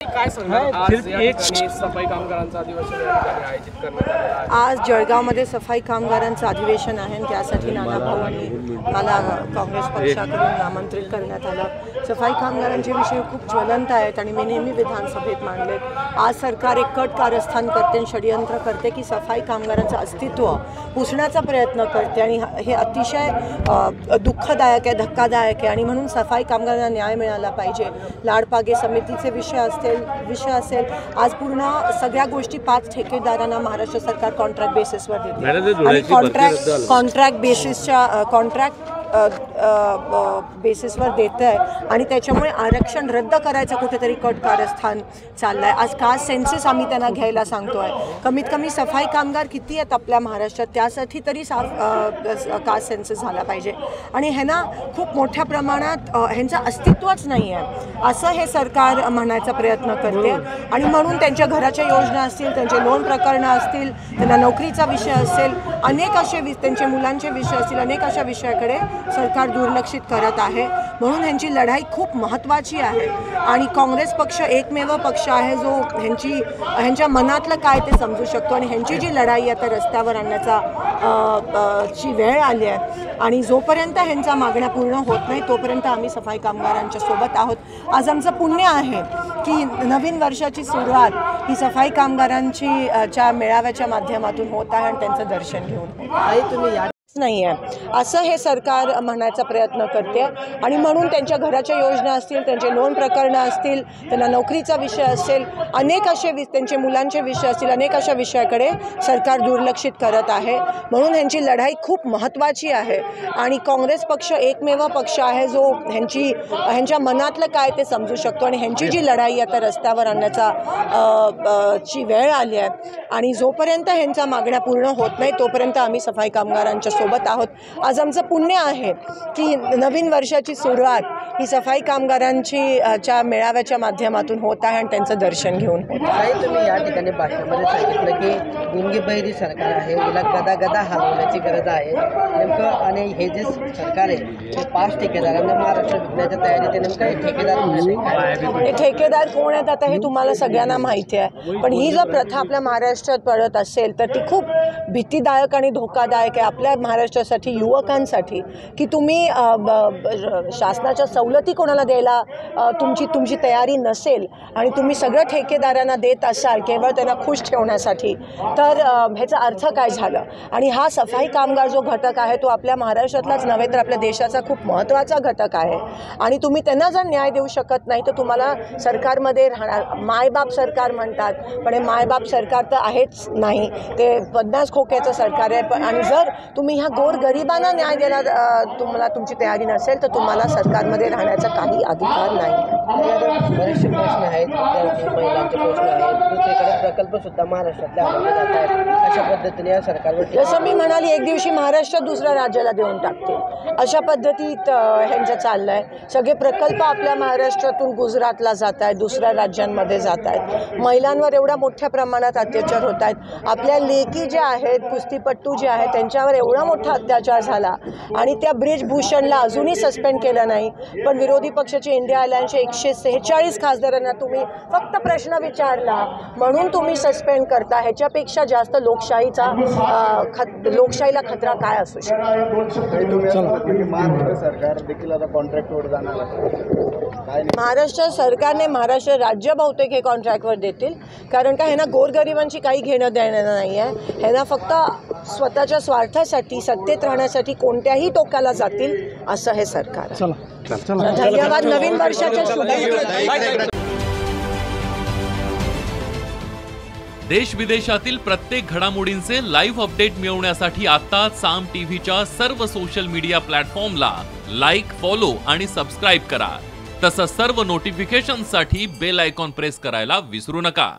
काय सांगणार आज या ठिकाणी सफाई कामगारांचं अधिवेशन आयोजित करण्यात आलेलं आहे। आज जळगावमध्ये सफाई कामगारांचं अधिवेशन आहे आणि त्यासाठी नाना भाऊ आणि मला काँग्रेस पक्षाकडून आमंत्रित करण्यात आलं। सफाई कामगारांचे विषय खूप ज्वलंत आहेत आणि मी नेहमी विधानसभेत मांडलेत। आज सरकार एक कट कारस्थान करते आणि षडयंत्र करते की सफाई कामगारांचं अस्तित्व पुसण्याचा प्रयत्न करते आणि हे अतिशय दुःखदायक आहे, धक्कादायक आहे आणि म्हणून सफाई कामगारांना न्याय मिळाला पाहिजे। लाडपागे समितीचे विषय असेल आज पूर्ण सगळ्या गोष्टी 5 ठेकेदारांना महाराष्ट्र सरकार कॉन्ट्रॅक्ट बेसिसवर देते आणि कॉन्ट्रॅक्ट बेसिसवर देत आहे आणि त्याच्यामुळे आरक्षण रद्द करायचं कुठेतरी कट कारस्थान चाललं आहे। आज कास्ट सेन्सेस आम्ही त्यांना घ्यायला सांगतो आहे। कमीत कमी सफाई कामगार किती आहेत आपल्या महाराष्ट्रात त्यासाठी तरी कास्ट सेन्सेस झाला पाहिजे आणि ह्यांना खूप मोठ्या प्रमाणात ह्यांचं अस्तित्वच नाही आहे असं हे सरकार म्हणायचा प्रयत्न करते आणि म्हणून त्यांच्या घराच्या योजना असतील, त्यांचे लोन प्रकरणं असतील, त्यांना नोकरीचा विषय असेल, अनेक असे त्यांचे मुलांचे विषय असतील, अनेक अशा विषयाकडे सरकार दुर्लक्षित करत आहे। म्हणून ह्यांची लढाई खूप महत्त्वाची आहे आणि काँग्रेस पक्ष एकमेव पक्ष आहे जो ह्यांच्या मनातलं काय ते समजू शकतो आणि ह्यांची जी लढाई आता रस्त्यावर आणण्याचा ची वेळ आली आहे आणि जोपर्यंत ह्यांच्या मागण्या पूर्ण होत नाही तोपर्यंत आम्ही सफाई कामगारांच्या सोबत आहोत। आज आमचं पुण्य आहे की नवीन वर्षाची सुरुवात ही सफाई कामगारांची च्या मेळाव्याच्या माध्यमातून होत आहे आणि त्यांचं दर्शन घेऊन तुम्ही नाही आहे असं हे सरकार म्हणायचा प्रयत्न करते आणि म्हणून त्यांच्या घराच्या योजना असतील, त्यांचे लोन प्रकरणं असतील, त्यांना नोकरीचा विषय असेल, अनेक असे त्यांचे मुलांचे विषय असतील, अनेक अशा विषयाकडे सरकार दुर्लक्षित करत आहे। म्हणून ह्यांची लढाई खूप महत्त्वाची आहे आणि काँग्रेस पक्ष एकमेव पक्ष आहे जो ह्यांच्या मनातलं काय ते समजू शकतो आणि ह्यांची जी लढाई आता रस्त्यावर आणण्याचा ची वेळ आली आहे आणि जोपर्यंत ह्यांच्या मागण्या पूर्ण होत नाही तोपर्यंत आम्ही सफाई कामगारांच्या सोबत आहोत। आज आमचं पुण्य आहे की नवीन वर्षाची सुरुवात ही सफाई कामगारांची च्या मेळाव्याच्या माध्यमातून होत आहे आणि त्यांचं दर्शन घेऊन होत आहे। तुम्ही या ठिकाणी भाषणामध्ये सांगितलं की गुंगीबैरी सरकार आहे, याला गदा हलवण्याची गरज आहे नेमकं आणि हे जे सरकार आहे ते 5 ठेकेदारांना महाराष्ट्र विकण्याच्या तयारीत आहे। नेमकं हे ठेकेदार कोण आहेत आता हे तुम्हाला सगळ्यांना माहिती आहे, पण ही जर प्रथा आपल्या महाराष्ट्रात पडत असेल तर ती खूप भीतीदायक आणि धोकादायक आहे आपल्या महाराष्ट्रासाठी, युवकांसाठी की तुम्ही शासनाच्या सवलती कोणाला द्यायला तुमची तयारी नसेल आणि तुम्ही सगळं ठेकेदारांना देत असाल केवळ त्यांना खुश ठेवण्यासाठी तर ह्याचा अर्थ काय झालं। आणि हा सफाई कामगार जो घटक आहे तो आपल्या महाराष्ट्रातलाच नव्हे तर आपल्या देशाचा खूप महत्त्वाचा घटक आहे आणि तुम्ही त्यांना जर न्याय देऊ शकत नाही तर तुम्हाला सरकारमध्ये राहणार मायबाप सरकार म्हणतात पण हे मायबाप सरकार तर आहेच नाही, ते 50 खोक्याचं सरकार आहे आणि जर तुम्ही ह्या गोरगरिबांना न्याय द्यायला तुम्हाला तुमची तयारी नसेल तर तुम्हाला सरकारमध्ये राहण्याचा काही अधिकार नाही। बरेचसे प्रश्न आहेत, महिलांचे प्रश्न आहेत, दुसरीकडे प्रकल्प सुद्धा महाराष्ट्रातले आणले जात आहेत। अशा पद्धतीने या सरकारवर जसं मी म्हणाली एक दिवशी महाराष्ट्र दुसऱ्या राज्याला देऊन टाकते अशा पद्धतीत ह्यांचं चाललं आहे। सगळे प्रकल्प आपल्या महाराष्ट्रातून गुजरातला जात आहेत, दुसऱ्या राज्यांमध्ये जात आहेत। महिलांवर एवढ्या मोठ्या प्रमाणात अत्याचार होत आहेत। आपल्या लेकी ज्या आहेत, कुस्तीपट्टू जे आहेत त्यांच्यावर एवढा मोठा अत्याचार झाला आणि त्या ब्रिजभूषणला अजूनही सस्पेंड केलं नाही, पण विरोधी पक्षाचे इंडिया अलायन्सचे 146 खासदारांना तुम्ही फक्त प्रश्न विचारला म्हणून तुम्ही सस्पेंड करता। ह्याच्यापेक्षा जास्त लोकशाहीला खतरा काय असू शकतो। महाराष्ट्र सरकारने महाराष्ट्र राज्य बहुतेक हे कॉन्ट्रॅक्टवर देतील कारण का ह्यांना गोरगरिबांची काही घेणं देणं नाही आहे। ह्यांना फक्त स्वतःच्या स्वार्थासाठी सत्तेत राहण्यासाठी कोणत्याही टोकाला जातील असं हे सरकार। धन्यवाद। नवीन वर्षाच्या शुभेच्छा। देश विदेशातील प्रत्येक घडामोडींचे लाईव्ह अपडेट मिळवण्यासाठी आता साम टीव्हीच्या सर्व सोशल मीडिया प्लॅटफॉर्मला लाईक, फॉलो आणि सबस्क्राईब करा। तसंच सर्व नोटिफिकेशनसाठी बेल आयकॉन प्रेस करायला विसरू नका।